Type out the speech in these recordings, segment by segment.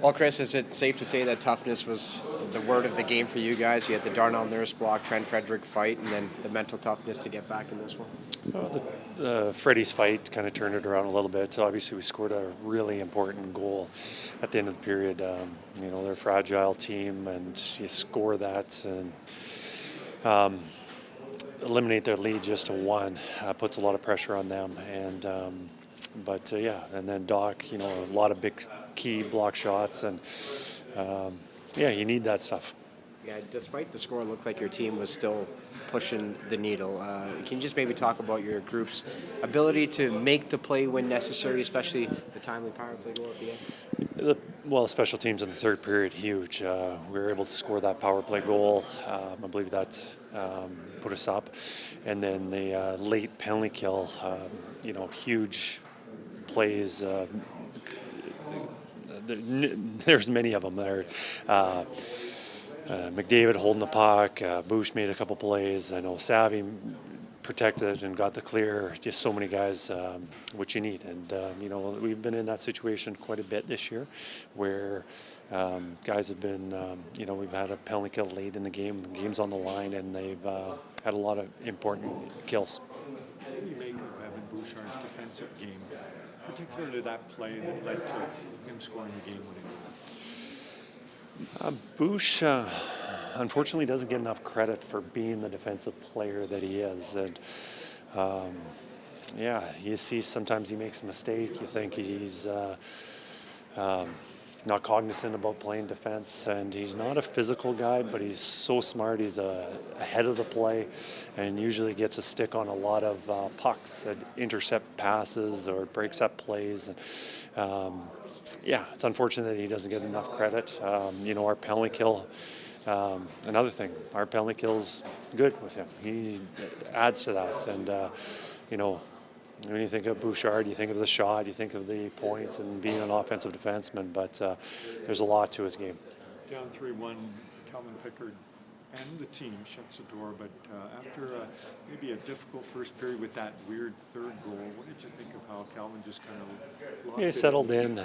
Well, Kris, is it safe to say that toughness was the word of the game for you guys? You had the Darnell Nurse block, Trent Frederick fight, and then the mental toughness to get back in this one? The Freddie's fight kind of turned it around a little bit. So obviously, we scored a really important goal at the end of the period. They're a fragile team, and you score that and eliminate their lead just to one puts a lot of pressure on them. And then Doc, a lot of big key block shots, and you need that stuff. Yeah, despite the score, it looked like your team was still pushing the needle. Can you just maybe talk about your group's ability to make the play when necessary, especially the timely power play goal at the end? Special teams in the third period, huge. We were able to score that power play goal. I believe that put us up. And then the late penalty kill, huge plays. There's many of them there. McDavid holding the puck. Bush made a couple plays. I know Savvy protected and got the clear. Just so many guys, which you need. And, we've been in that situation quite a bit this year where guys have been, we've had a penalty kill late in the game. The game's on the line, and they've had a lot of important kills. What do you make of Evan Bouchard's defensive game, particularly that play that led to him scoring the game-winning goal? Bush, unfortunately, doesn't get enough credit for being the defensive player that he is. And, you see sometimes he makes a mistake. You think he's not cognizant about playing defense. And he's not a physical guy, but he's so smart. He's ahead of the play and usually gets a stick on a lot of pucks that intercept passes or breaks up plays. And, it's unfortunate that he doesn't get enough credit. Our penalty kill, another thing, our penalty kill's good with him. He adds to that. And, when you think of Bouchard, you think of the shot, you think of the points and being an offensive defenseman, but there's a lot to his game. Down 3-1, Calvin Pickard and the team shuts the door, but after maybe a difficult first period with that weird third goal, what did you think of how Calvin just kind of locked he settled in,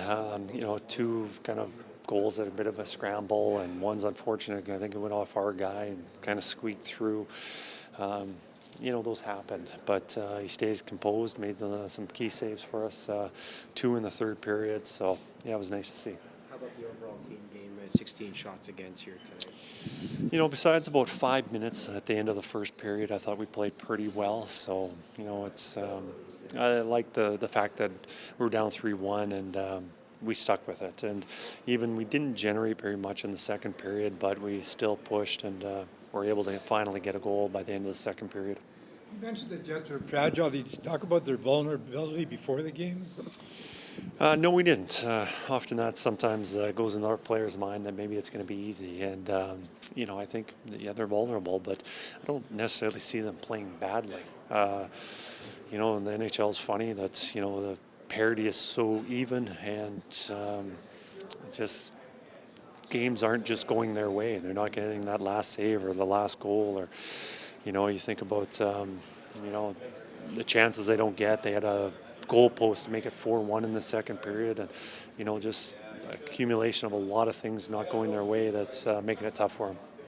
two kind of goals at a bit of a scramble, and one's unfortunate. I think it went off our guy and kind of squeaked through. Those happened, but he stays composed, made some key saves for us, 2 in the third period, so it was nice to see. How about the overall team game, 16 shots against here tonight? Besides about 5 minutes at the end of the first period, I thought we played pretty well, so, it's I like the fact that we were down 3-1 and we stuck with it, and even we didn't generate very much in the second period, but we still pushed and were able to finally get a goal by the end of the second period. You mentioned the Jets are fragile. Did you talk about their vulnerability before the game? No, we didn't. Often that sometimes goes in our players' mind that maybe it's going to be easy. And, I think, they're vulnerable, but I don't necessarily see them playing badly. And the NHL is funny that, the parity is so even and just games aren't just going their way. They're not getting that last save or the last goal, or you think about the chances they don't get. They had a goal post to make it 4-1 in the second period, and just accumulation of a lot of things not going their way that's making it tough for them.